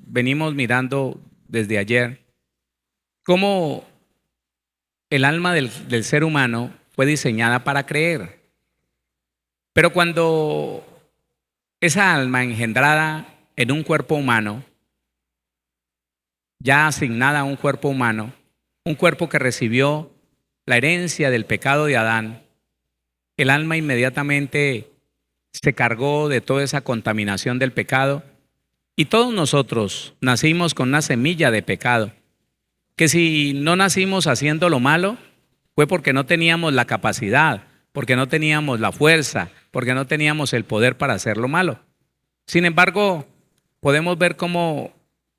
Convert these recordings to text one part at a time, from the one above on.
venimos mirando desde ayer, cómo el alma del ser humano fue diseñada para creer. Pero cuando esa alma engendrada en un cuerpo humano, ya asignada a un cuerpo humano, un cuerpo que recibió la herencia del pecado de Adán, el alma inmediatamente se cargó de toda esa contaminación del pecado y todos nosotros nacimos con una semilla de pecado, que si no nacimos haciendo lo malo fue porque no teníamos la capacidad, porque no teníamos la fuerza, porque no teníamos el poder para hacer lo malo. Sin embargo, podemos ver cómo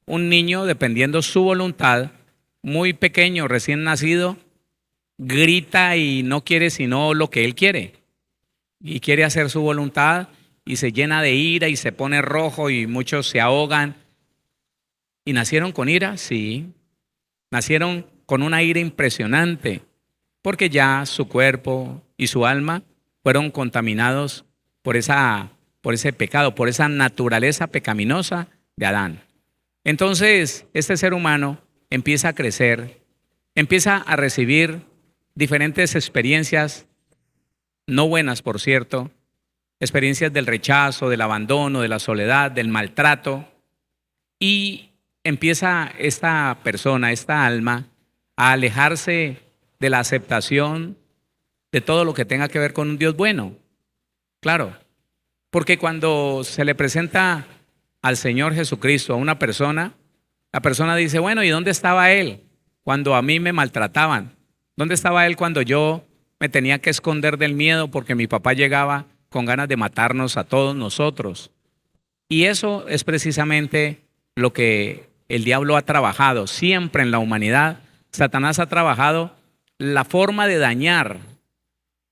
un niño, dependiendo su voluntad, muy pequeño, recién nacido, grita y no quiere sino lo que él quiere. Y quiere hacer su voluntad y se llena de ira y se pone rojo y muchos se ahogan. ¿Y nacieron con ira? Sí. Nacieron con una ira impresionante porque ya su cuerpo y su alma fueron contaminados por ese pecado, por esa naturaleza pecaminosa de Adán. Entonces, este ser humano empieza a crecer, empieza a recibir diferentes experiencias, no buenas, por cierto, experiencias del rechazo, del abandono, de la soledad, del maltrato, y empieza esta persona, esta alma, a alejarse de la aceptación de todo lo que tenga que ver con un Dios bueno. Claro, porque cuando se le presenta al Señor Jesucristo a una persona, la persona dice, bueno, ¿y dónde estaba Él cuando a mí me maltrataban? ¿Dónde estaba Él cuando yo me tenía que esconder del miedo porque mi papá llegaba con ganas de matarnos a todos nosotros? Y eso es precisamente lo que el diablo ha trabajado siempre en la humanidad. Satanás ha trabajado la forma de dañar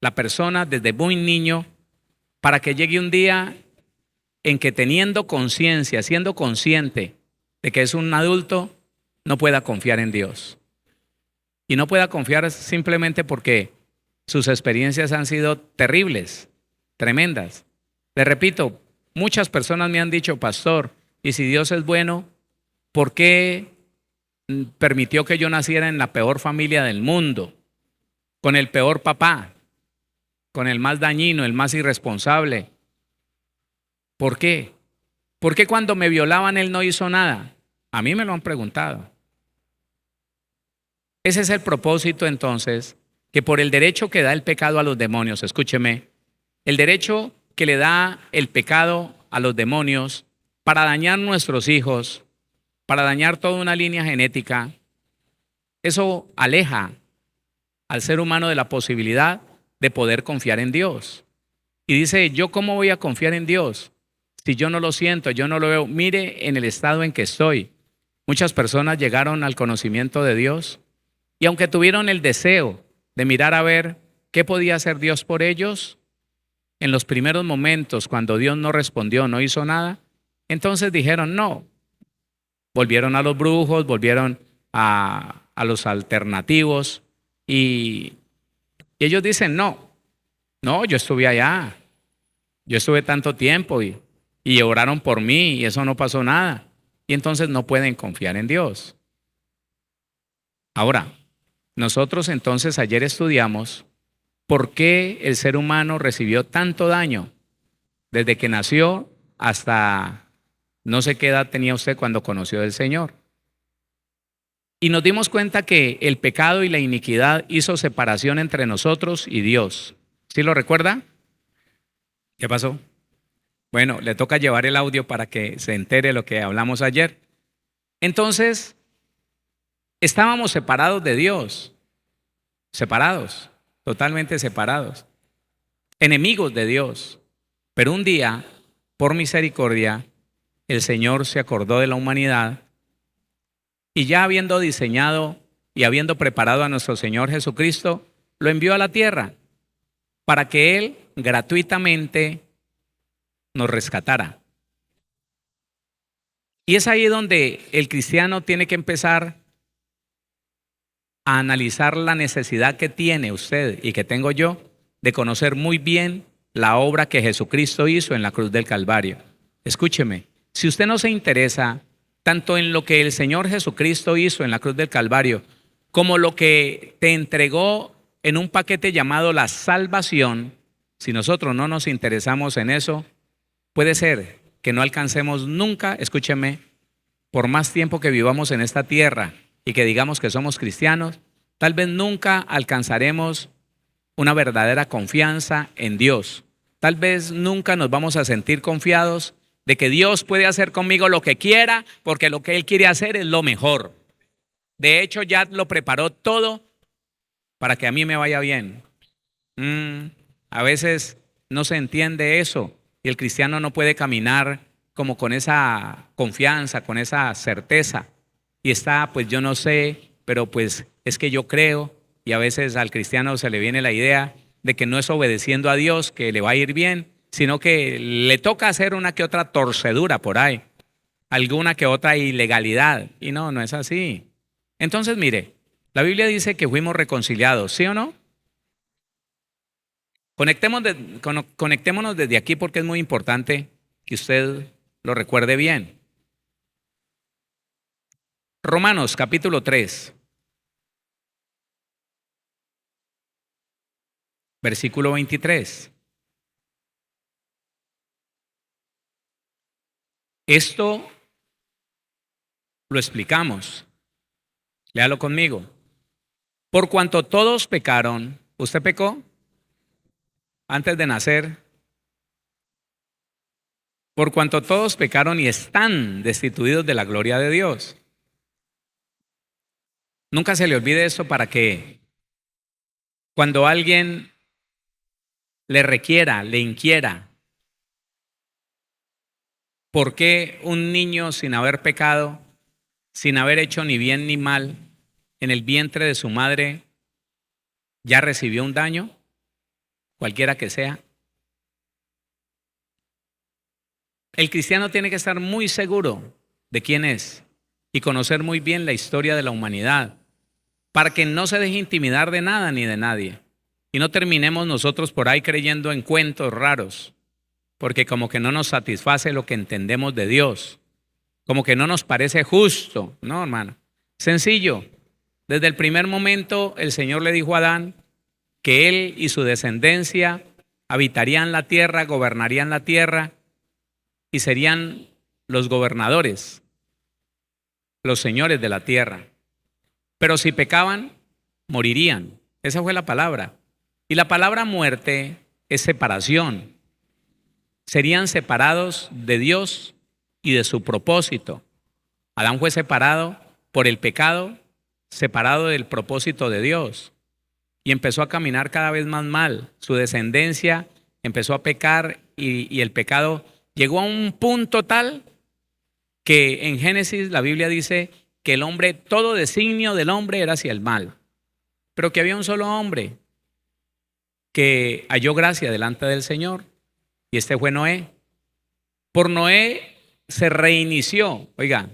la persona desde muy niño para que llegue un día en que teniendo conciencia, siendo consciente de que es un adulto, no pueda confiar en Dios. Y no pueda confiar simplemente porque sus experiencias han sido terribles, tremendas. Le repito, muchas personas me han dicho, pastor, y si Dios es bueno, ¿por qué permitió que yo naciera en la peor familia del mundo? Con el peor papá, con el más dañino, el más irresponsable. ¿Por qué? ¿Por qué cuando me violaban él no hizo nada? A mí me lo han preguntado. Ese es el propósito entonces, que por el derecho que da el pecado a los demonios, escúcheme, el derecho que le da el pecado a los demonios para dañar nuestros hijos, para dañar toda una línea genética, eso aleja al ser humano de la posibilidad de poder confiar en Dios. Y dice, ¿yo cómo voy a confiar en Dios si yo no lo siento, yo no lo veo? Mire en el estado en que estoy. Muchas personas llegaron al conocimiento de Dios y aunque tuvieron el deseo de mirar a ver qué podía hacer Dios por ellos, en los primeros momentos cuando Dios no respondió, no hizo nada, entonces dijeron no. Volvieron a los brujos, volvieron a los alternativos y ellos dicen no, yo estuve allá, yo estuve tanto tiempo y oraron por mí y eso no pasó nada. Y entonces no pueden confiar en Dios. Ahora, nosotros entonces ayer estudiamos por qué el ser humano recibió tanto daño desde que nació hasta no sé qué edad tenía usted cuando conoció al Señor. Y nos dimos cuenta que el pecado y la iniquidad hizo separación entre nosotros y Dios. ¿Sí lo recuerda? ¿Qué pasó? Bueno, le toca llevar el audio para que se entere lo que hablamos ayer. Entonces, estábamos separados de Dios, separados, totalmente separados, enemigos de Dios. Pero un día, por misericordia, el Señor se acordó de la humanidad y ya habiendo diseñado y habiendo preparado a nuestro Señor Jesucristo, lo envió a la tierra para que Él gratuitamente nos rescatara. Y es ahí donde el cristiano tiene que empezar a analizar la necesidad que tiene usted y que tengo yo de conocer muy bien la obra que Jesucristo hizo en la cruz del Calvario. Escúcheme, Si usted no se interesa tanto en lo que el Señor Jesucristo hizo en la cruz del Calvario, como lo que te entregó en un paquete llamado la salvación, si nosotros no nos interesamos en eso, puede ser que no alcancemos nunca, escúcheme, por más tiempo que vivamos en esta tierra y que digamos que somos cristianos, tal vez nunca alcanzaremos una verdadera confianza en Dios. Tal vez nunca nos vamos a sentir confiados de que Dios puede hacer conmigo lo que quiera, porque lo que Él quiere hacer es lo mejor. De hecho, ya lo preparó todo para que a mí me vaya bien. A veces no se entiende eso y el cristiano no puede caminar como con esa confianza, con esa certeza. Y está, pues yo no sé, pero pues es que yo creo. Y a veces al cristiano se le viene la idea de que no es obedeciendo a Dios que le va a ir bien, sino que le toca hacer una que otra torcedura por ahí, alguna que otra ilegalidad. Y no, no es así. Entonces, mire, la Biblia dice que fuimos reconciliados, ¿sí o no? Conectémonos desde aquí porque es muy importante que usted lo recuerde bien. Romanos capítulo 3, versículo 23. Esto lo explicamos. Léalo conmigo. Por cuanto todos pecaron, ¿usted pecó antes de nacer? Por cuanto todos pecaron y están destituidos de la gloria de Dios. Nunca se le olvide eso para que cuando alguien le requiera, le inquiera, ¿por qué un niño sin haber pecado, sin haber hecho ni bien ni mal, en el vientre de su madre ya recibió un daño, cualquiera que sea? El cristiano tiene que estar muy seguro de quién es y conocer muy bien la historia de la humanidad para que no se deje intimidar de nada ni de nadie y no terminemos nosotros por ahí creyendo en cuentos raros, porque como que no nos satisface lo que entendemos de Dios, como que no nos parece justo. No, hermano, sencillo. Desde el primer momento el Señor le dijo a Adán que él y su descendencia habitarían la tierra, gobernarían la tierra y serían los gobernadores, los señores de la tierra. Pero si pecaban, morirían. Esa fue la palabra. Y la palabra muerte es separación. Serían separados de Dios y de su propósito. Adán fue separado por el pecado, separado del propósito de Dios. Y empezó a caminar cada vez más mal. Su descendencia empezó a pecar y el pecado llegó a un punto tal que en Génesis la Biblia dice que el hombre, todo designio del hombre era hacia el mal, pero que había un solo hombre que halló gracia delante del Señor, y este fue Noé. Por Noé se reinició, oiga,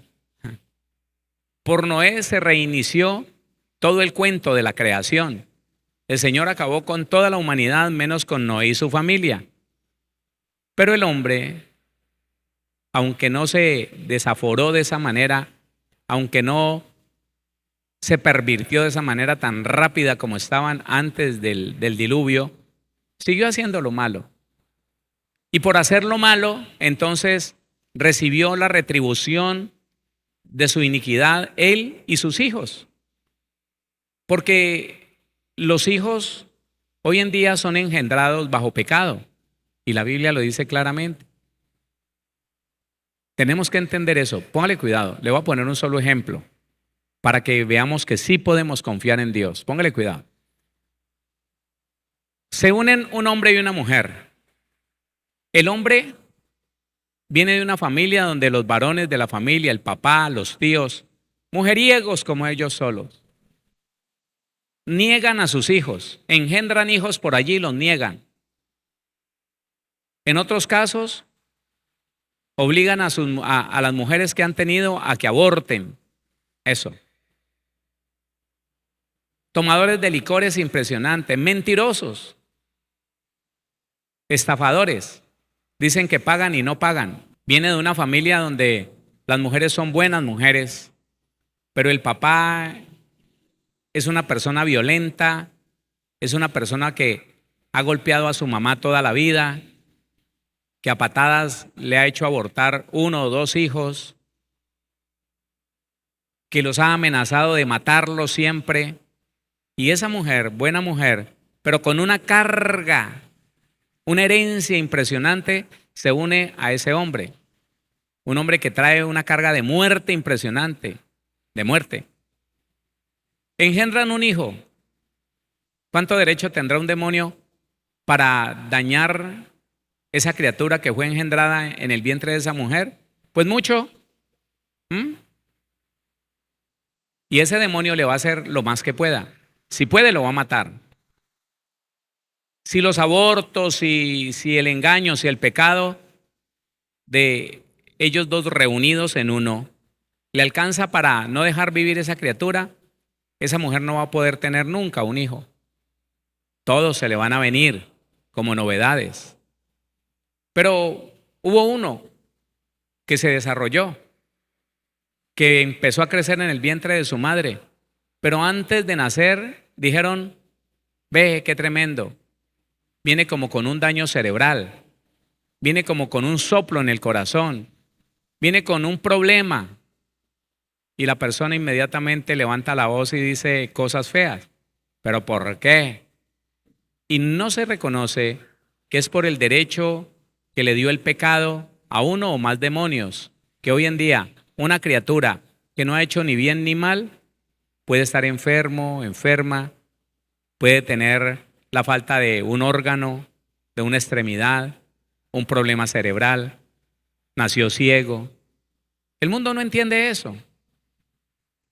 por Noé se reinició todo el cuento de la creación. El Señor acabó con toda la humanidad menos con Noé y su familia. Pero el hombre, aunque no se desaforó de esa manera, aunque no se pervirtió de esa manera tan rápida como estaban antes del diluvio, siguió haciendo lo malo. Y por hacer lo malo, entonces recibió la retribución de su iniquidad él y sus hijos. Porque los hijos hoy en día son engendrados bajo pecado. Y la Biblia lo dice claramente. Tenemos que entender eso. Póngale cuidado. Le voy a poner un solo ejemplo para que veamos que sí podemos confiar en Dios. Póngale cuidado. Se unen un hombre y una mujer. El hombre viene de una familia donde los varones de la familia, el papá, los tíos, mujeriegos como ellos solos, niegan a sus hijos, engendran hijos por allí y los niegan. En otros casos, obligan a las mujeres que han tenido a que aborten. Eso. Tomadores de licores impresionantes, mentirosos, estafadores. Dicen que pagan y no pagan. Viene de una familia donde las mujeres son buenas mujeres, pero el papá es una persona violenta, es una persona que ha golpeado a su mamá toda la vida, que a patadas le ha hecho abortar 1 o 2 hijos, que los ha amenazado de matarlos siempre. Y esa mujer, buena mujer, pero con una carga, una herencia impresionante, se une a ese hombre. Un hombre que trae una carga de muerte impresionante, de muerte. Engendran un hijo. ¿Cuánto derecho tendrá un demonio para dañar esa criatura que fue engendrada en el vientre de esa mujer? Pues mucho. Y ese demonio le va a hacer lo más que pueda. Si puede, lo va a matar. Si los abortos, si el engaño, si el pecado de ellos dos reunidos en uno le alcanza para no dejar vivir esa criatura, esa mujer no va a poder tener nunca un hijo. Todos se le van a venir como novedades. Pero hubo uno que se desarrolló, que empezó a crecer en el vientre de su madre, pero antes de nacer dijeron: ve, qué tremendo, viene como con un daño cerebral, viene como con un soplo en el corazón, viene con un problema. Y la persona inmediatamente levanta la voz y dice cosas feas. ¿Pero por qué? Y no se reconoce que es por el derecho que le dio el pecado a uno o más demonios, que hoy en día una criatura que no ha hecho ni bien ni mal puede estar enfermo, enferma, puede tener la falta de un órgano, de una extremidad, un problema cerebral, nació ciego. El mundo no entiende eso.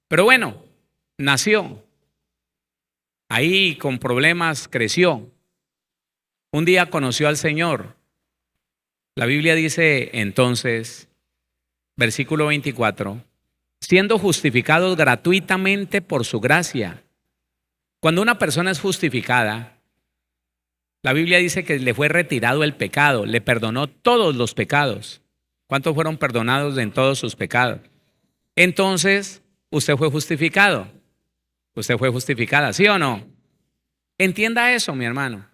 Pero bueno, nació. Ahí con problemas creció. Un día conoció al Señor. La Biblia dice entonces, versículo 24, siendo justificados gratuitamente por su gracia. Cuando una persona es justificada, la Biblia dice que le fue retirado el pecado, le perdonó todos los pecados. ¿Cuántos fueron perdonados en todos sus pecados? Entonces, usted fue justificado. Usted fue justificada, ¿sí o no? Entienda eso, mi hermano.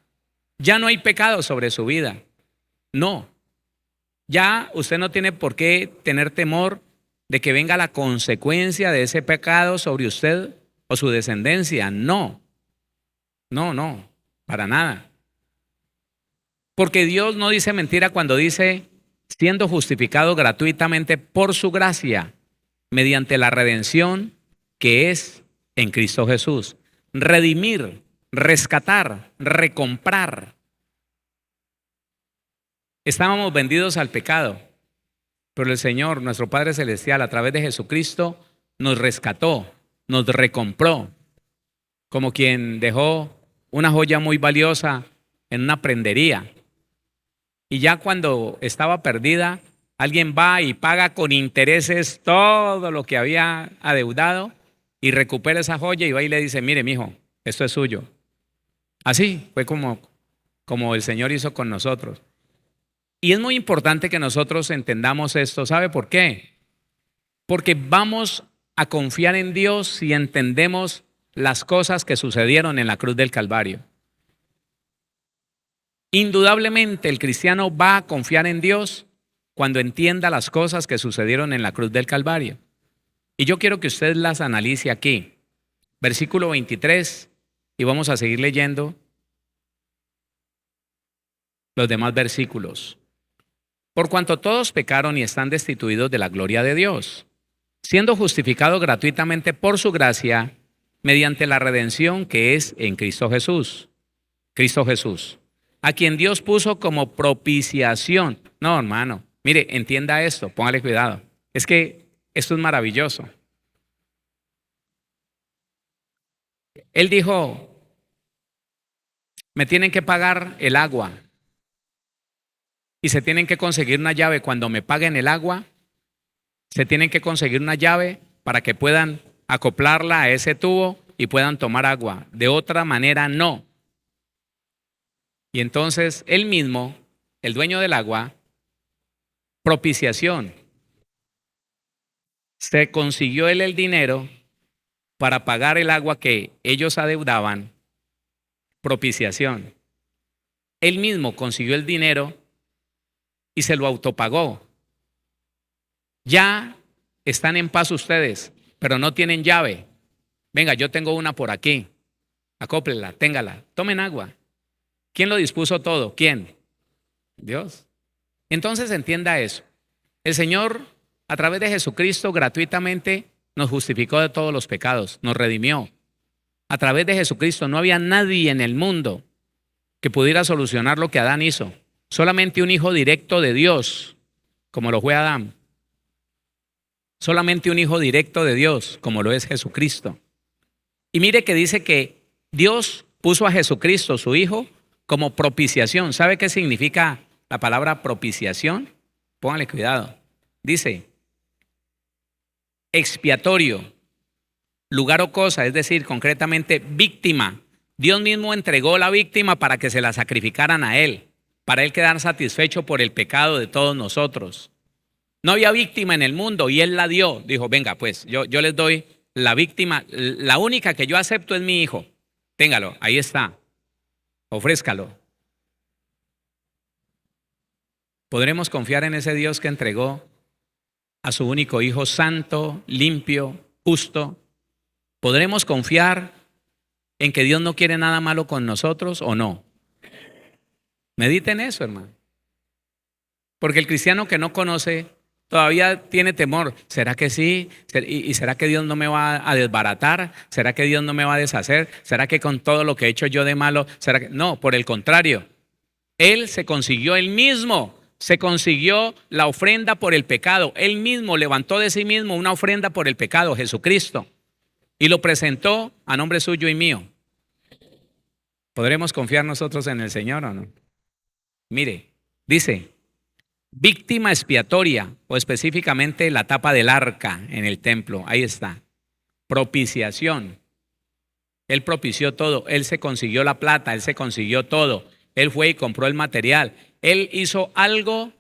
Ya no hay pecado sobre su vida. No. Ya usted no tiene por qué tener temor de que venga la consecuencia de ese pecado sobre usted o su descendencia. No. No, para nada. Porque Dios no dice mentira cuando dice, siendo justificado gratuitamente por su gracia, mediante la redención que es en Cristo Jesús. Redimir, rescatar, recomprar. Estábamos vendidos al pecado, pero el Señor, nuestro Padre Celestial, a través de Jesucristo, nos rescató, nos recompró, como quien dejó una joya muy valiosa en una prendería. Y ya cuando estaba perdida, alguien va y paga con intereses todo lo que había adeudado y recupera esa joya y va y le dice, mire, mijo, esto es suyo. Así fue como el Señor hizo con nosotros. Y es muy importante que nosotros entendamos esto. ¿Sabe por qué? Porque vamos a confiar en Dios si entendemos las cosas que sucedieron en la cruz del Calvario. Indudablemente el cristiano va a confiar en Dios cuando entienda las cosas que sucedieron en la cruz del Calvario. Y yo quiero que usted las analice aquí. Versículo 23, y vamos a seguir leyendo los demás versículos. Por cuanto todos pecaron y están destituidos de la gloria de Dios, siendo justificados gratuitamente por su gracia, mediante la redención que es en Cristo Jesús. Cristo Jesús, a quien Dios puso como propiciación. No, hermano, mire, entienda esto, póngale cuidado. Es que esto es maravilloso. Él dijo, me tienen que pagar el agua y se tienen que conseguir una llave. Cuando me paguen el agua, se tienen que conseguir una llave para que puedan acoplarla a ese tubo y puedan tomar agua. De otra manera, no. Y entonces él mismo, el dueño del agua, Propiciación. Se consiguió él el dinero para pagar el agua que ellos adeudaban. Propiciación. Él mismo consiguió el dinero y se lo autopagó. Ya están en paz ustedes, pero no tienen llave. Venga, yo tengo una por aquí. Acóplela, téngala, tomen agua. ¿Quién lo dispuso todo? ¿Quién? Dios. Entonces entienda eso. El Señor, a través de Jesucristo, gratuitamente nos justificó de todos los pecados, nos redimió. A través de Jesucristo no había nadie en el mundo que pudiera solucionar lo que Adán hizo. Solamente un hijo directo de Dios, como lo fue Adán. Solamente un hijo directo de Dios, como lo es Jesucristo. Y mire que dice que Dios puso a Jesucristo, su hijo, como propiciación. ¿Sabe qué significa la palabra propiciación? Póngale cuidado. Dice, expiatorio, lugar o cosa, es decir, concretamente víctima. Dios mismo entregó la víctima para que se la sacrificaran a Él, para Él quedar satisfecho por el pecado de todos nosotros. No había víctima en el mundo y Él la dio. Dijo, venga, pues yo les doy la víctima, la única que yo acepto es mi hijo. Téngalo, ahí está, ofrézcalo. ¿Podremos confiar en ese Dios que entregó a su único hijo santo, limpio, justo? ¿Podremos confiar en que Dios no quiere nada malo con nosotros o no? Mediten eso, hermano. Porque el cristiano que no conoce todavía tiene temor. ¿Será que sí? ¿Y será que Dios no me va a desbaratar? ¿Será que Dios no me va a deshacer? ¿Será que con todo lo que he hecho yo de malo? ¿Será que? No, por el contrario. Él se consiguió él mismo. Se consiguió la ofrenda por el pecado. Él mismo levantó de sí mismo una ofrenda por el pecado, Jesucristo. Y lo presentó a nombre suyo y mío. ¿Podremos confiar nosotros en el Señor o no? Mire, dice, víctima expiatoria, o específicamente la tapa del arca en el templo. Ahí está. Propiciación. Él propició todo. Él se consiguió la plata. Él se consiguió todo. Él fue y compró el material. Él hizo algo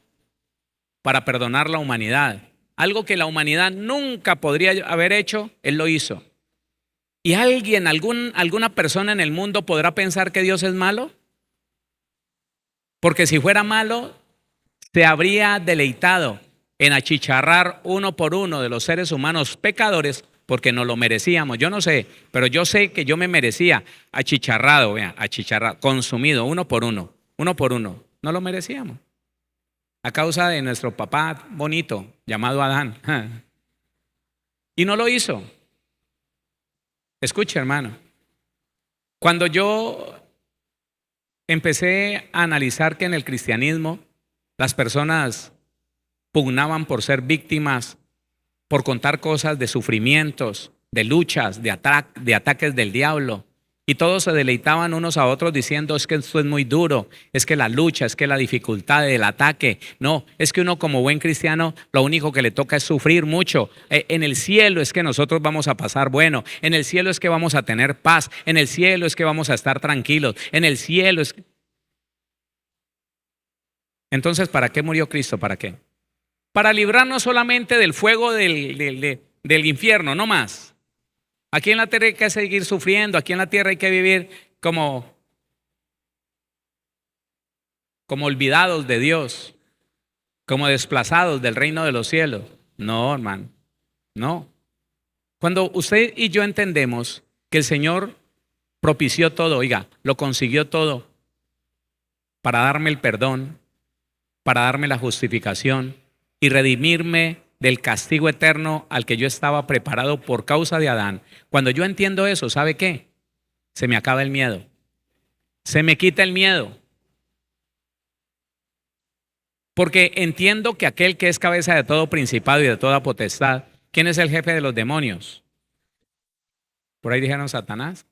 para perdonar la humanidad. Algo que la humanidad nunca podría haber hecho, Él lo hizo. ¿Y alguien, alguna persona en el mundo podrá pensar que Dios es malo? Porque si fuera malo, se habría deleitado en achicharrar uno por uno de los seres humanos pecadores porque nos lo merecíamos. Yo no sé, pero yo sé que yo me merecía achicharrado, vean, achicharrado, consumido uno por uno. No lo merecíamos. A causa de nuestro papá bonito llamado Adán. Y no lo hizo. Escuche, hermano. Cuando yo empecé a analizar que en el cristianismo las personas pugnaban por ser víctimas, por contar cosas de sufrimientos, de luchas, de ataques del diablo. Y todos se deleitaban unos a otros diciendo, es que esto es muy duro, es que la lucha, es que la dificultad del ataque. No, es que uno como buen cristiano lo único que le toca es sufrir mucho. En el cielo es que nosotros vamos a pasar bueno, en el cielo es que vamos a tener paz, en el cielo es que vamos a estar tranquilos, en el cielo es que... Entonces, ¿para qué murió Cristo? ¿Para qué? Para librarnos solamente del fuego del infierno, no más. Aquí en la tierra hay que seguir sufriendo, aquí en la tierra hay que vivir como olvidados de Dios, como desplazados del reino de los cielos. No, hermano, no. Cuando usted y yo entendemos que el Señor propició todo, oiga, lo consiguió todo para darme el perdón, para darme la justificación y redimirme del castigo eterno al que yo estaba preparado por causa de Adán. Cuando yo entiendo eso, ¿sabe qué? Se me acaba el miedo. Se me quita el miedo. Porque entiendo que aquel que es cabeza de todo principado y de toda potestad, ¿quién es el jefe de los demonios? ¿Por ahí dijeron Satanás?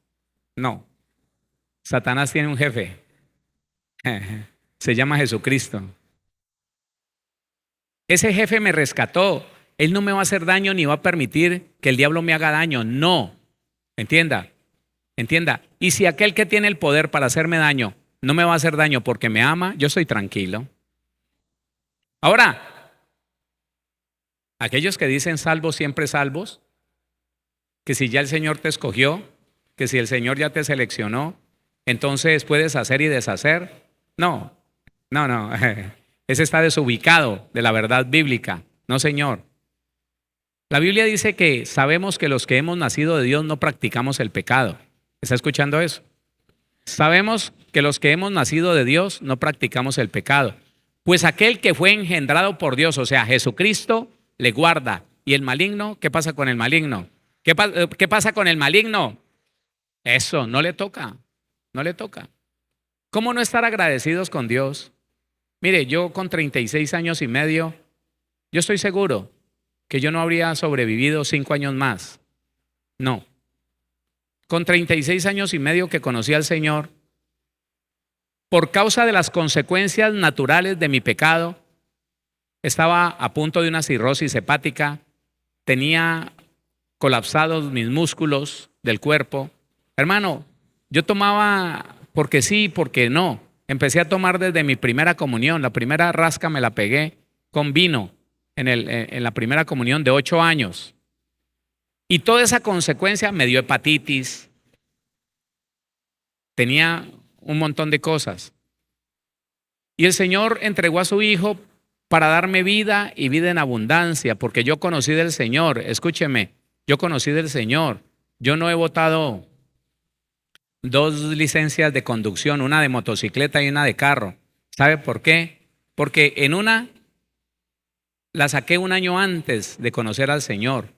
No. Satanás tiene un jefe. Se llama Jesucristo. Ese jefe me rescató. Él no me va a hacer daño ni va a permitir que el diablo me haga daño. No. Entienda. Y si aquel que tiene el poder para hacerme daño no me va a hacer daño porque me ama, yo soy tranquilo. Ahora, Aquellos que dicen salvos, siempre salvos, que si ya el Señor te escogió, que si el Señor ya te seleccionó, entonces puedes hacer y deshacer. No, no. Ese está desubicado de la verdad bíblica. No, Señor. La Biblia dice que sabemos que los que hemos nacido de Dios no practicamos el pecado. ¿Está escuchando eso? Sabemos que los que hemos nacido de Dios no practicamos el pecado. Pues aquel que fue engendrado por Dios, o sea, Jesucristo, le guarda. ¿Y el maligno? ¿Qué pasa con el maligno? ¿Qué pasa con el maligno? Eso, no le toca, no le toca. ¿Cómo no estar agradecidos con Dios? Mire, yo con 36 años y medio, yo estoy seguro que yo no habría sobrevivido 5 años más. No. Con 36 años y medio que conocí al Señor, por causa de las consecuencias naturales de mi pecado, estaba a punto de una cirrosis hepática, tenía colapsados mis músculos del cuerpo. Hermano, yo tomaba porque sí, porque no. Empecé a tomar desde mi primera comunión. La primera rasca me la pegué con vino en la primera comunión de 8 años. Y toda esa consecuencia me dio hepatitis. Tenía un montón de cosas. Y el Señor entregó a su Hijo para darme vida y vida en abundancia, porque yo conocí del Señor. Escúcheme, yo conocí del Señor. Yo no he botado 2 licencias de conducción, una de motocicleta y una de carro. ¿Sabe por qué? Porque en una la saqué 1 año antes de conocer al Señor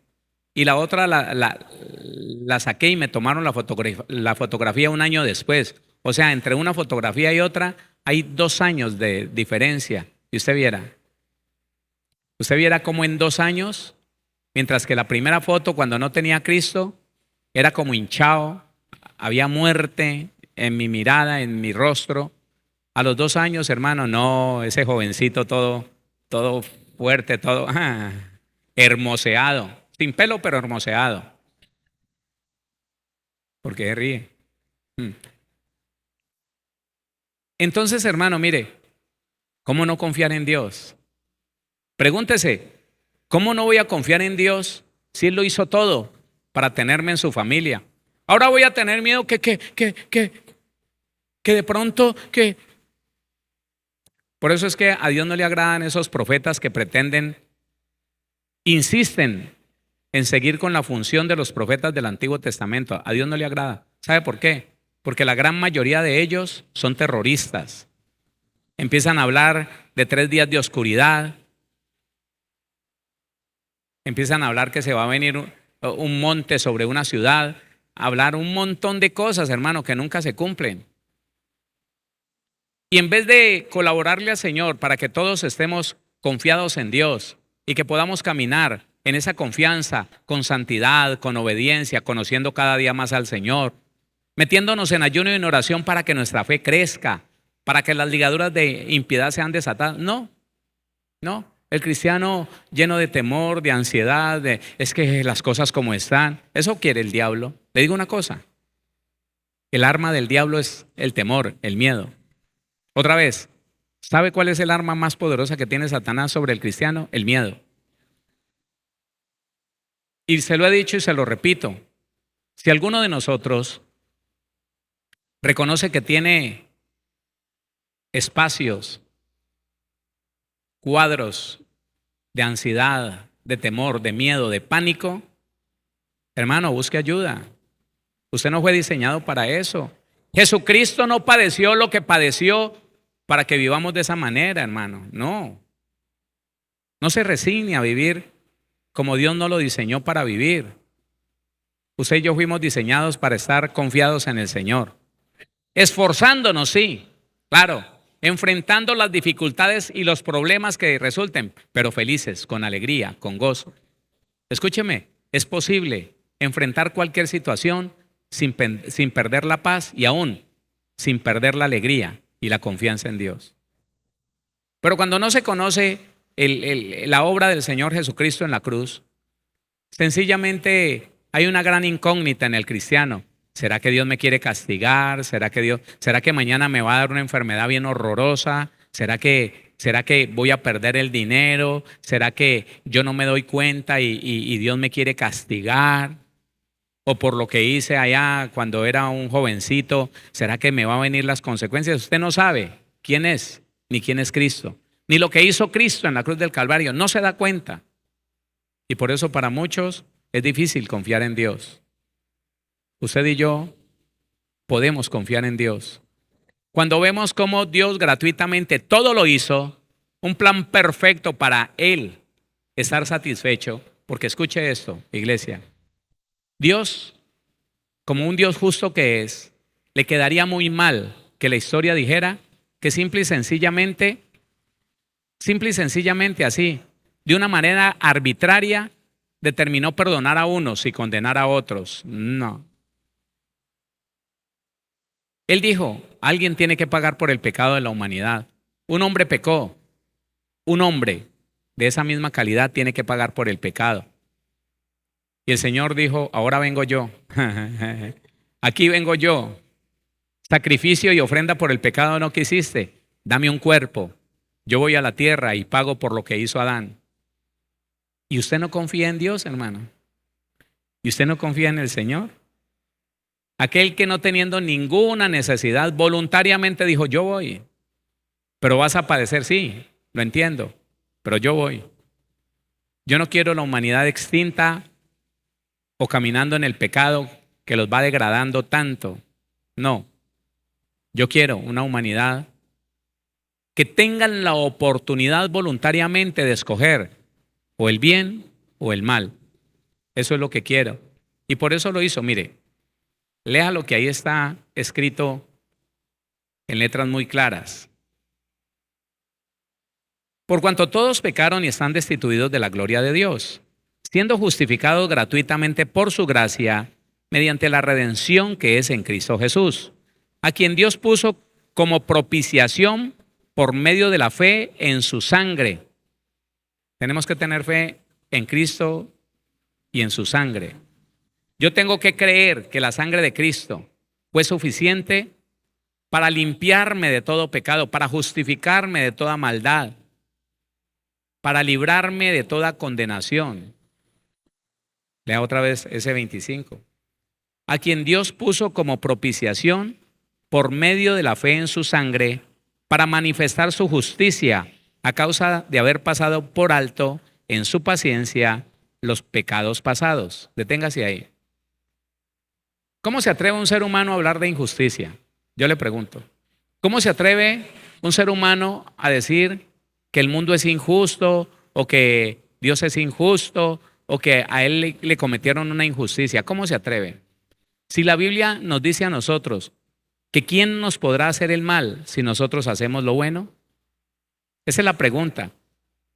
y la otra la saqué y me tomaron la fotografía 1 año después. O sea, entre una fotografía y otra hay 2 años de diferencia. Y usted viera cómo en 2 años, mientras que la primera foto cuando no tenía a Cristo era como hinchado, había muerte en mi mirada, en mi rostro. A los 2 años, hermano, no, ese jovencito todo fuerte, todo hermoseado, sin pelo pero hermoseado. ¿Por qué ríe? Entonces, hermano, mire, ¿cómo no confiar en Dios? Pregúntese, ¿cómo no voy a confiar en Dios si Él lo hizo todo para tenerme en su familia? Ahora voy a tener miedo que de pronto que... Por eso es que a Dios no le agradan esos profetas que insisten en seguir con la función de los profetas del Antiguo Testamento. A Dios no le agrada. ¿Sabe por qué? Porque la gran mayoría de ellos son terroristas. Empiezan a hablar de 3 días de oscuridad. Empiezan a hablar que se va a venir un monte sobre una ciudad. Hablar un montón de cosas, hermano, que nunca se cumplen. Y en vez de colaborarle al Señor para que todos estemos confiados en Dios y que podamos caminar en esa confianza, con santidad, con obediencia, conociendo cada día más al Señor, metiéndonos en ayuno y en oración para que nuestra fe crezca, para que las ligaduras de impiedad sean desatadas. No. El cristiano lleno de temor, de ansiedad, es que las cosas como están, eso quiere el diablo. Le digo una cosa, el arma del diablo es el temor, el miedo. Otra vez, ¿sabe cuál es el arma más poderosa que tiene Satanás sobre el cristiano? El miedo. Y se lo he dicho y se lo repito, si alguno de nosotros reconoce que tiene espacios, cuadros de ansiedad, de temor, de miedo, de pánico, hermano, busque ayuda. Usted no fue diseñado para eso. Jesucristo no padeció lo que padeció para que vivamos de esa manera, hermano. No se resigne a vivir como Dios no lo diseñó para vivir. Usted y yo fuimos diseñados para estar confiados en el Señor. Esforzándonos, sí, claro, enfrentando las dificultades y los problemas que resulten, pero felices, con alegría, con gozo. Escúcheme, es posible enfrentar cualquier situación sin perder la paz y aún sin perder la alegría y la confianza en Dios. Pero cuando no se conoce la obra del Señor Jesucristo en la cruz, sencillamente hay una gran incógnita en el cristiano. ¿Será que Dios me quiere castigar? ¿Será que mañana me va a dar una enfermedad bien horrorosa? ¿Será que ¿Será que voy a perder el dinero? ¿Será que yo no me doy cuenta y Dios me quiere castigar? ¿O por lo que hice allá cuando era un jovencito, será que me van a venir las consecuencias? Usted no sabe quién es, ni quién es Cristo, ni lo que hizo Cristo en la cruz del Calvario. No se da cuenta. Y por eso para muchos es difícil confiar en Dios. Usted y yo podemos confiar en Dios. Cuando vemos cómo Dios gratuitamente todo lo hizo, un plan perfecto para Él estar satisfecho, porque escuche esto, iglesia, Dios, como un Dios justo que es, le quedaría muy mal que la historia dijera que simple y sencillamente así, de una manera arbitraria, determinó perdonar a unos y condenar a otros. No. Él dijo, alguien tiene que pagar por el pecado de la humanidad. Un hombre pecó. Un hombre de esa misma calidad tiene que pagar por el pecado. Y el Señor dijo, ahora vengo yo. Aquí vengo yo. Sacrificio y ofrenda por el pecado no quisiste. Dame un cuerpo. Yo voy a la tierra y pago por lo que hizo Adán. ¿Y usted no confía en Dios, hermano? ¿Y usted no confía en el Señor? Aquel que no teniendo ninguna necesidad voluntariamente dijo, yo voy. Pero vas a padecer, sí, lo entiendo, pero yo voy. Yo no quiero la humanidad extinta o caminando en el pecado que los va degradando tanto. No, yo quiero una humanidad que tengan la oportunidad voluntariamente de escoger o el bien o el mal. Eso es lo que quiero. Y por eso lo hizo, mire. Lea lo que ahí está escrito en letras muy claras. Por cuanto todos pecaron y están destituidos de la gloria de Dios, siendo justificados gratuitamente por su gracia, mediante la redención que es en Cristo Jesús, a quien Dios puso como propiciación por medio de la fe en su sangre. Tenemos que tener fe en Cristo y en su sangre. Yo tengo que creer que la sangre de Cristo fue suficiente para limpiarme de todo pecado, para justificarme de toda maldad, para librarme de toda condenación. Lea otra vez ese 25. A quien Dios puso como propiciación por medio de la fe en su sangre para manifestar su justicia a causa de haber pasado por alto en su paciencia los pecados pasados. Deténgase ahí. ¿Cómo se atreve un ser humano a hablar de injusticia? Yo le pregunto. ¿Cómo se atreve un ser humano a decir que el mundo es injusto o que Dios es injusto o que a él le cometieron una injusticia? ¿Cómo se atreve? Si la Biblia nos dice a nosotros que ¿quién nos podrá hacer el mal si nosotros hacemos lo bueno? Esa es la pregunta.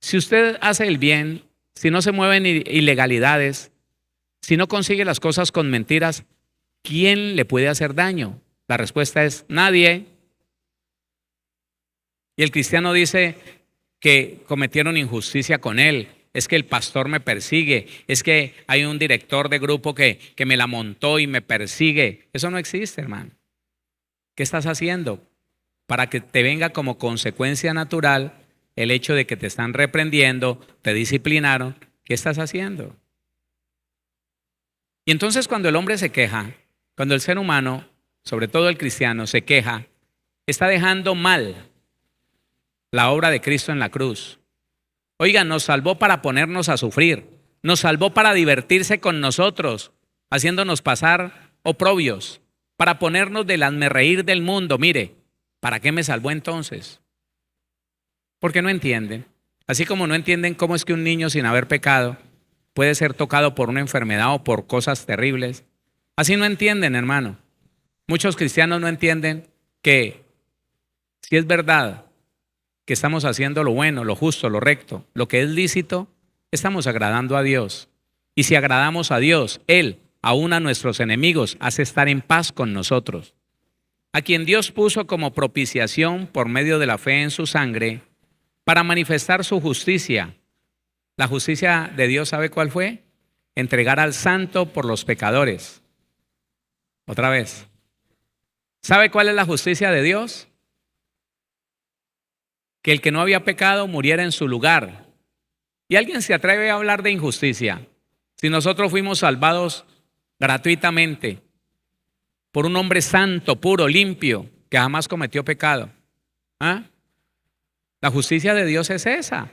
Si usted hace el bien, si no se mueven ilegalidades, si no consigue las cosas con mentiras, ¿quién le puede hacer daño? La respuesta es nadie. Y el cristiano dice que cometieron injusticia con él. Es que el pastor me persigue. Es que hay un director de grupo que me la montó y me persigue. Eso no existe, hermano. ¿Qué estás haciendo? Para que te venga como consecuencia natural el hecho de que te están reprendiendo, te disciplinaron. ¿Qué estás haciendo? Y entonces cuando el hombre se queja, cuando el ser humano, sobre todo el cristiano, se queja, está dejando mal la obra de Cristo en la cruz. Oiga, nos salvó para ponernos a sufrir, nos salvó para divertirse con nosotros, haciéndonos pasar oprobios, para ponernos del hazmerreír del mundo. Mire, ¿para qué me salvó entonces? Porque no entienden. Así como no entienden cómo es que un niño sin haber pecado puede ser tocado por una enfermedad o por cosas terribles. Así no entienden, hermano. Muchos cristianos no entienden que si es verdad que estamos haciendo lo bueno, lo justo, lo recto, lo que es lícito, estamos agradando a Dios. Y si agradamos a Dios, Él, aún a nuestros enemigos, hace estar en paz con nosotros. A quien Dios puso como propiciación por medio de la fe en su sangre, para manifestar su justicia. La justicia de Dios, ¿sabe cuál fue? Entregar al santo por los pecadores. Otra vez. ¿Sabe cuál es la justicia de Dios? que el que no había pecado muriera en su lugar. ¿Y alguien se atreve a hablar de injusticia? Si nosotros fuimos salvados gratuitamente por un hombre santo, puro, limpio, que jamás cometió pecado. ¿Ah? La justicia de Dios es esa: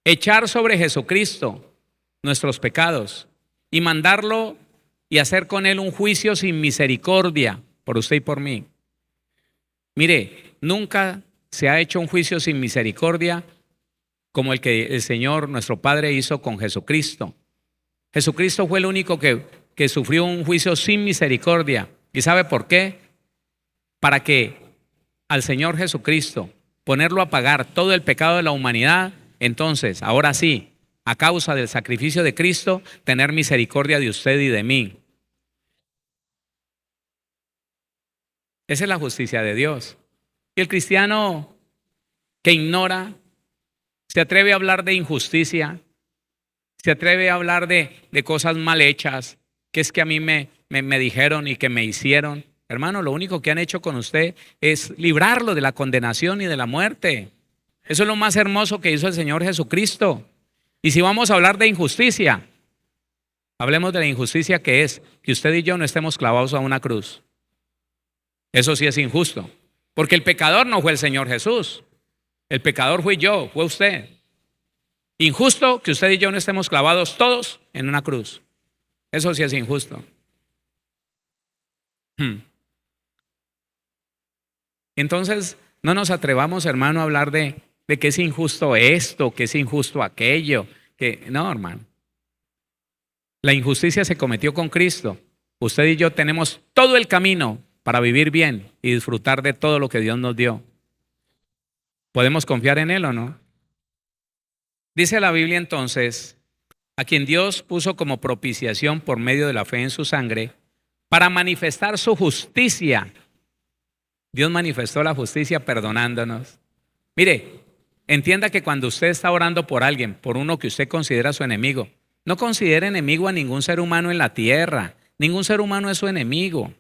echar sobre Jesucristo nuestros pecados y mandarlo y hacer con él un juicio sin misericordia por usted y por mí. Mire, nunca se ha hecho un juicio sin misericordia como el que el Señor, nuestro Padre, hizo con Jesucristo. Jesucristo fue el único que sufrió un juicio sin misericordia. ¿Y sabe por qué? Para que al Señor Jesucristo ponerlo a pagar todo el pecado de la humanidad, entonces, ahora sí, a causa del sacrificio de Cristo, tener misericordia de usted y de mí. Esa es la justicia de Dios. Y el cristiano que ignora, se atreve a hablar de injusticia, se atreve a hablar de cosas mal hechas, que es que a mí me dijeron y que me hicieron. Hermano, lo único que han hecho con usted es librarlo de la condenación y de la muerte. Eso es lo más hermoso que hizo el Señor Jesucristo. Y si vamos a hablar de injusticia, hablemos de la injusticia que es que usted y yo no estemos clavados a una cruz. Eso sí es injusto, porque el pecador no fue el Señor Jesús. El pecador fui yo, fue usted. Injusto que usted y yo no estemos clavados todos en una cruz. Eso sí es injusto. Entonces, no nos atrevamos, hermano, a hablar de que es injusto esto, que es injusto aquello. No, hermano. La injusticia se cometió con Cristo. Usted y yo tenemos todo el camino para vivir bien y disfrutar de todo lo que Dios nos dio. ¿Podemos confiar en Él o no? Dice la Biblia entonces, a quien Dios puso como propiciación por medio de la fe en su sangre, para manifestar su justicia. Dios manifestó la justicia perdonándonos. Mire, entienda que cuando usted está orando por alguien, por uno que usted considera su enemigo, no considere enemigo a ningún ser humano en la tierra. Ningún ser humano es su enemigo.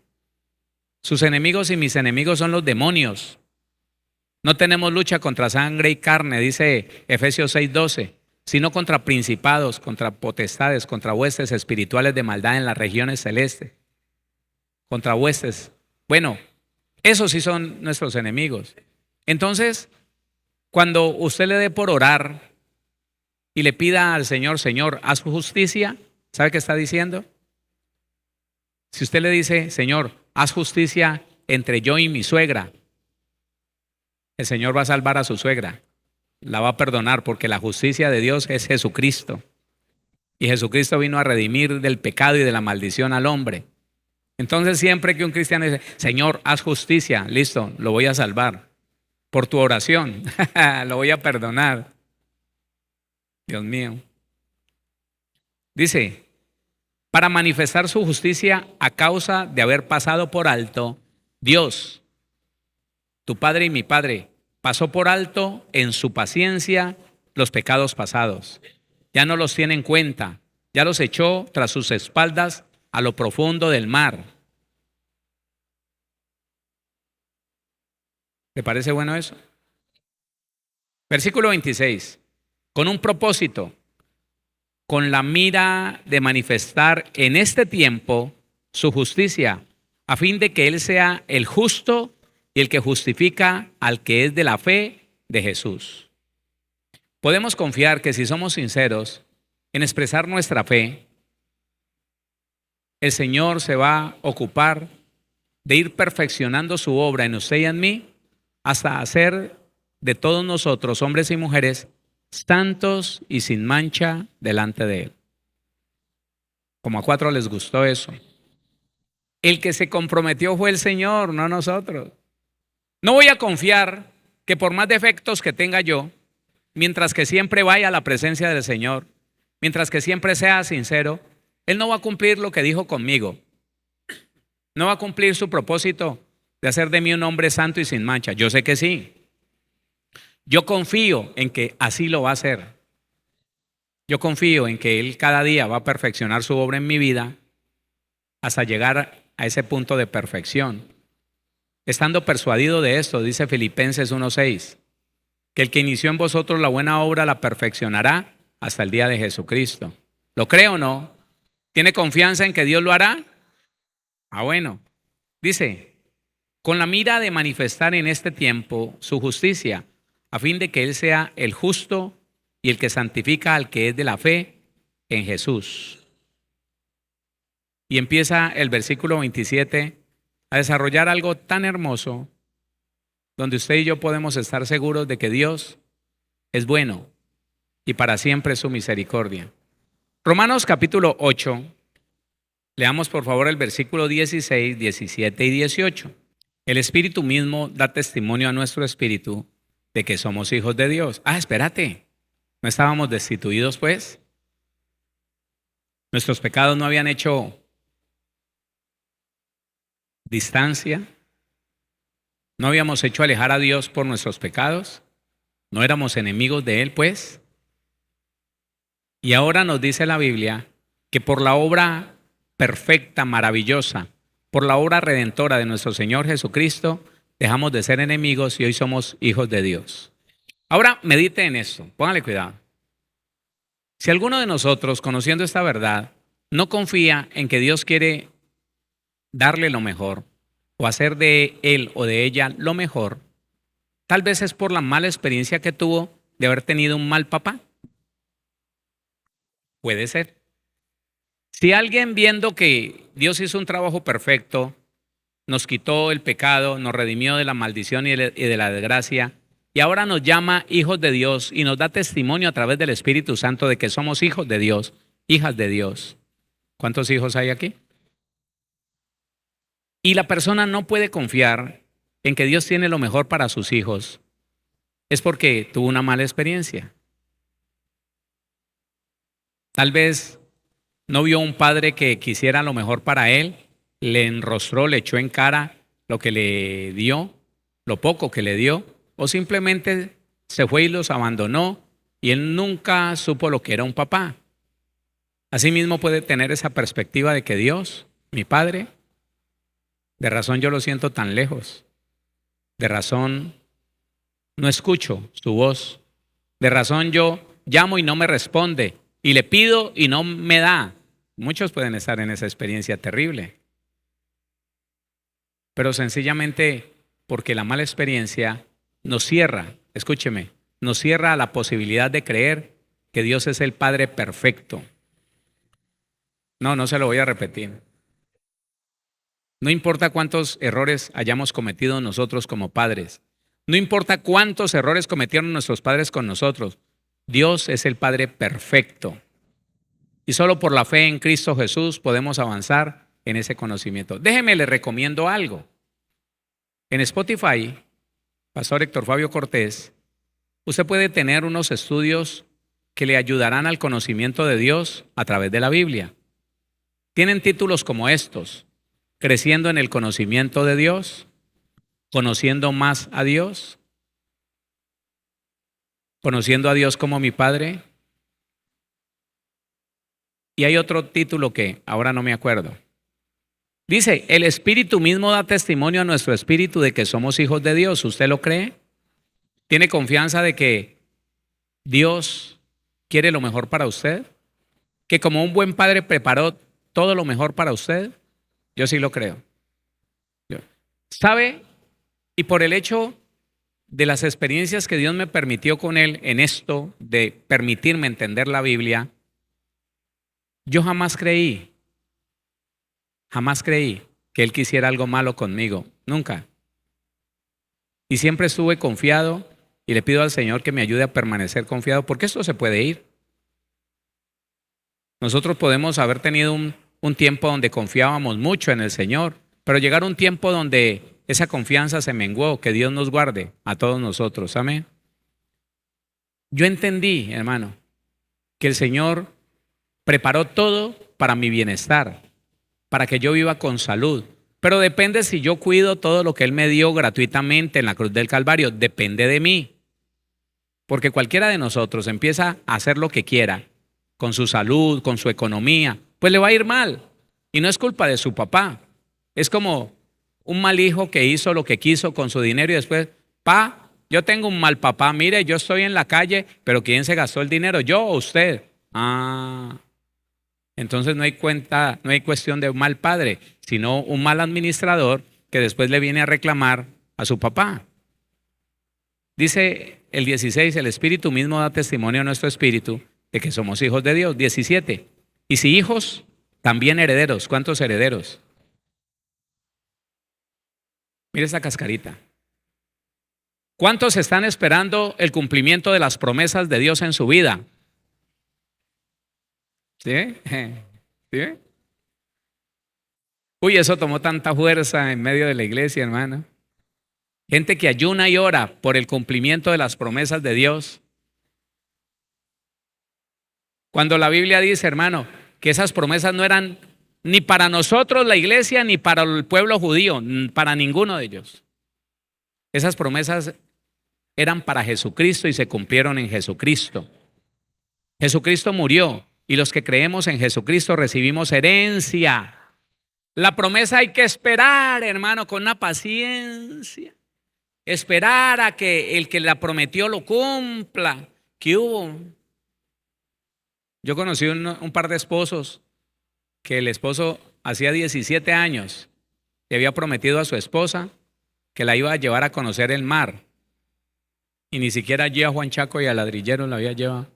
Sus enemigos y mis enemigos son los demonios. No tenemos lucha contra sangre y carne, dice Efesios 6:12, sino contra principados, contra potestades, contra huestes espirituales de maldad en las regiones celestes. Contra huestes. Bueno, esos sí son nuestros enemigos. Entonces, cuando usted le dé por orar y le pida al Señor, Señor, haz justicia, ¿sabe qué está diciendo? Si usted le dice, Señor, haz justicia entre yo y mi suegra, el Señor va a salvar a su suegra, la va a perdonar, porque la justicia de Dios es Jesucristo. Y Jesucristo vino a redimir del pecado y de la maldición al hombre. Entonces, siempre que un cristiano dice, Señor, haz justicia, listo, lo voy a salvar. Por tu oración, lo voy a perdonar. Dios mío. Dice, para manifestar su justicia a causa de haber pasado por alto, Dios, tu Padre y mi Padre, pasó por alto en su paciencia los pecados pasados. Ya no los tiene en cuenta, ya los echó tras sus espaldas a lo profundo del mar. ¿Le parece bueno eso? Versículo 26. Con un propósito, con la mira de manifestar en este tiempo su justicia, a fin de que Él sea el justo y el que justifica al que es de la fe de Jesús. Podemos confiar que si somos sinceros en expresar nuestra fe, el Señor se va a ocupar de ir perfeccionando su obra en usted y en mí hasta hacer de todos nosotros, hombres y mujeres, santos y sin mancha delante de Él. Como a 4 les gustó eso. El que se comprometió fue el Señor, no nosotros. No voy a confiar que por más defectos que tenga yo, mientras que siempre vaya a la presencia del Señor, mientras que siempre sea sincero, Él no va a cumplir lo que dijo conmigo. No va a cumplir su propósito de hacer de mí un hombre santo y sin mancha. Yo sé que sí. Yo confío en que así lo va a hacer. Yo confío en que Él cada día va a perfeccionar su obra en mi vida hasta llegar a ese punto de perfección. Estando persuadido de esto, dice Filipenses 1:6, que el que inició en vosotros la buena obra la perfeccionará hasta el día de Jesucristo. ¿Lo cree o no? ¿Tiene confianza en que Dios lo hará? Ah, bueno. Dice, con la mira de manifestar en este tiempo su justicia, a fin de que Él sea el justo y el que santifica al que es de la fe en Jesús. Y empieza el versículo 27 a desarrollar algo tan hermoso, donde usted y yo podemos estar seguros de que Dios es bueno y para siempre es su misericordia. Romanos capítulo 8, leamos por favor el versículo 16, 17 y 18. El Espíritu mismo da testimonio a nuestro espíritu de que somos hijos de Dios. Ah, espérate, ¿no estábamos destituidos pues? ¿Nuestros pecados no habían hecho distancia? ¿No habíamos hecho alejar a Dios por nuestros pecados? ¿No éramos enemigos de Él pues? Y ahora nos dice la Biblia que por la obra perfecta, maravillosa, por la obra redentora de nuestro Señor Jesucristo, dejamos de ser enemigos y hoy somos hijos de Dios. Ahora medite en esto, póngale cuidado. Si alguno de nosotros, conociendo esta verdad, no confía en que Dios quiere darle lo mejor o hacer de él o de ella lo mejor, tal vez es por la mala experiencia que tuvo de haber tenido un mal papá. Puede ser. Si alguien, viendo que Dios hizo un trabajo perfecto, nos quitó el pecado, nos redimió de la maldición y de la desgracia, y ahora nos llama hijos de Dios y nos da testimonio a través del Espíritu Santo de que somos hijos de Dios, hijas de Dios. ¿Cuántos hijos hay aquí? Y la persona no puede confiar en que Dios tiene lo mejor para sus hijos. Es porque tuvo una mala experiencia. Tal vez no vio un padre que quisiera lo mejor para él, le enrostró, le echó en cara lo que le dio, lo poco que le dio, o simplemente se fue y los abandonó y él nunca supo lo que era un papá. Asimismo puede tener esa perspectiva de que Dios, mi padre, de razón yo lo siento tan lejos, de razón no escucho su voz, de razón yo llamo y no me responde, y le pido y no me da. Muchos pueden estar en esa experiencia terrible, pero sencillamente porque la mala experiencia nos cierra, escúcheme, nos cierra a la posibilidad de creer que Dios es el Padre perfecto. No se lo voy a repetir. No importa cuántos errores hayamos cometido nosotros como padres, no importa cuántos errores cometieron nuestros padres con nosotros, Dios es el Padre perfecto. Y solo por la fe en Cristo Jesús podemos avanzar en ese conocimiento. Déjeme, le recomiendo algo. En Spotify, Pastor Héctor Fabio Cortés, usted puede tener unos estudios que le ayudarán al conocimiento de Dios a través de la Biblia. Tienen títulos como estos: Creciendo en el conocimiento de Dios, Conociendo más a Dios, Conociendo a Dios como mi Padre. Y hay otro título que ahora no me acuerdo. Dice, el Espíritu mismo da testimonio a nuestro espíritu de que somos hijos de Dios. ¿Usted lo cree? ¿Tiene confianza de que Dios quiere lo mejor para usted? ¿Que como un buen padre preparó todo lo mejor para usted? Yo sí lo creo. ¿Sabe? Y por el hecho de las experiencias que Dios me permitió con Él en esto de permitirme entender la Biblia, yo jamás creí que Él quisiera algo malo conmigo, nunca. Y siempre estuve confiado y le pido al Señor que me ayude a permanecer confiado, porque esto se puede ir. Nosotros podemos haber tenido un tiempo donde confiábamos mucho en el Señor, pero llegar un tiempo donde esa confianza se menguó. Que Dios nos guarde a todos nosotros, amén. Yo entendí, hermano, que el Señor preparó todo para mi bienestar, para que yo viva con salud. Pero depende si yo cuido todo lo que Él me dio gratuitamente en la cruz del Calvario. Depende de mí. Porque cualquiera de nosotros empieza a hacer lo que quiera, con su salud, con su economía, pues le va a ir mal. Y no es culpa de su papá. Es como un mal hijo que hizo lo que quiso con su dinero y después, Yo tengo un mal papá, mire, yo estoy en la calle, pero ¿quién se gastó el dinero? ¿Yo o usted? Ah, entonces no hay cuenta, no hay cuestión de un mal padre, sino un mal administrador que después le viene a reclamar a su papá. Dice el 16, el Espíritu mismo da testimonio a nuestro espíritu de que somos hijos de Dios. 17, y si hijos, también herederos. ¿Cuántos herederos? Mire esta cascarita. ¿Cuántos están esperando el cumplimiento de las promesas de Dios en su vida? ¿Sí? ¿Sí? Uy, eso tomó tanta fuerza en medio de la iglesia, hermano. Gente que ayuna y ora por el cumplimiento de las promesas de Dios. Cuando la Biblia dice, hermano, que esas promesas no eran ni para nosotros, la iglesia, ni para el pueblo judío, para ninguno de ellos. Esas promesas eran para Jesucristo y se cumplieron en Jesucristo. Jesucristo murió y los que creemos en Jesucristo recibimos herencia. La promesa hay que esperar, hermano, con una paciencia. Esperar a que el que la prometió lo cumpla. ¿Qué hubo? Yo conocí un par de esposos que el esposo hacía 17 años le había prometido a su esposa que la iba a llevar a conocer el mar. Y ni siquiera allí a Juan Chaco y a Ladrillero la había llevado.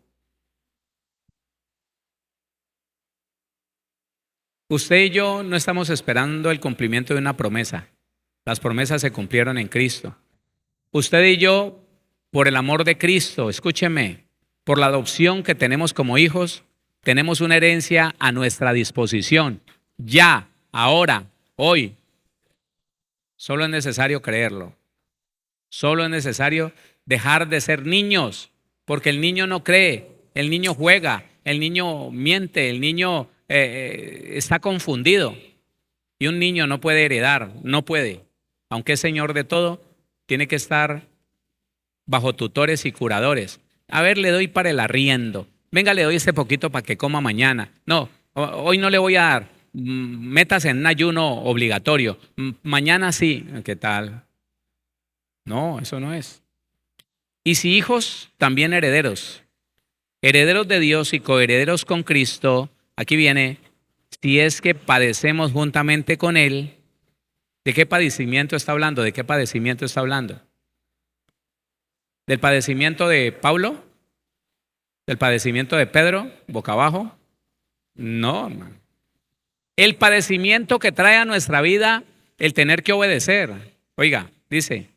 Usted y yo no estamos esperando el cumplimiento de una promesa. Las promesas se cumplieron en Cristo. Usted y yo, por el amor de Cristo, escúcheme, por la adopción que tenemos como hijos, tenemos una herencia a nuestra disposición. Ya, ahora, hoy. Solo es necesario creerlo. Solo es necesario dejar de ser niños, porque el niño no cree, el niño juega, el niño miente, el niño está confundido. Y un niño no puede heredar, no puede. Aunque es señor de todo, tiene que estar bajo tutores y curadores. A ver, le doy para el arriendo. Venga, le doy este poquito para que coma mañana. No, hoy no le voy a dar. Métase en un ayuno obligatorio. Mañana sí. ¿Qué tal? No, eso no es. Y si hijos, también herederos. Herederos de Dios y coherederos con Cristo. Aquí viene, si es que padecemos juntamente con Él. ¿De qué padecimiento está hablando? ¿De qué padecimiento está hablando? ¿Del padecimiento de Pablo? ¿Del padecimiento de Pedro, boca abajo? No, hermano. El padecimiento que trae a nuestra vida el tener que obedecer. Oiga, dice,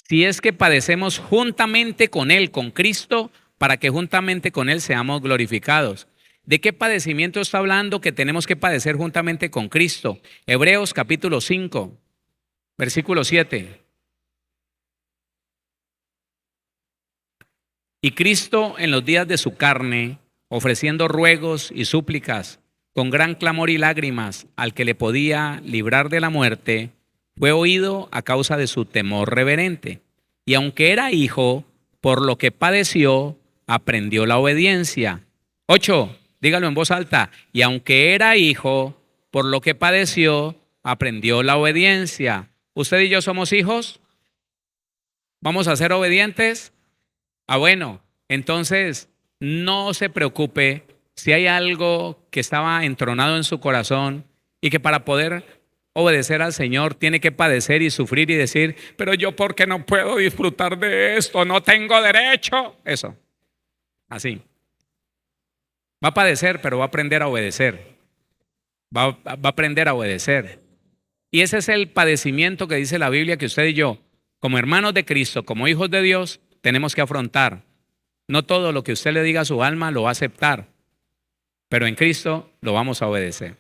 si es que padecemos juntamente con Él, con Cristo, para que juntamente con Él seamos glorificados. ¿De qué padecimiento está hablando que tenemos que padecer juntamente con Cristo? Hebreos capítulo 5, versículo 7. Y Cristo en los días de su carne, ofreciendo ruegos y súplicas, con gran clamor y lágrimas al que le podía librar de la muerte, fue oído a causa de su temor reverente. Y aunque era hijo, por lo que padeció, aprendió la obediencia. 8, dígalo en voz alta. Y aunque era hijo, por lo que padeció, aprendió la obediencia. ¿Usted y yo somos hijos? ¿Vamos a ser obedientes? Bueno, entonces no se preocupe si hay algo que estaba entronado en su corazón y que para poder obedecer al Señor tiene que padecer y sufrir y decir, pero yo ¿por qué no puedo disfrutar de esto? No tengo derecho. Eso, así. Va a padecer, pero va a aprender a obedecer. Va a aprender a obedecer. Y ese es el padecimiento que dice la Biblia que usted y yo, como hermanos de Cristo, como hijos de Dios, tenemos que afrontar. No todo lo que usted le diga a su alma lo va a aceptar, pero en Cristo lo vamos a obedecer.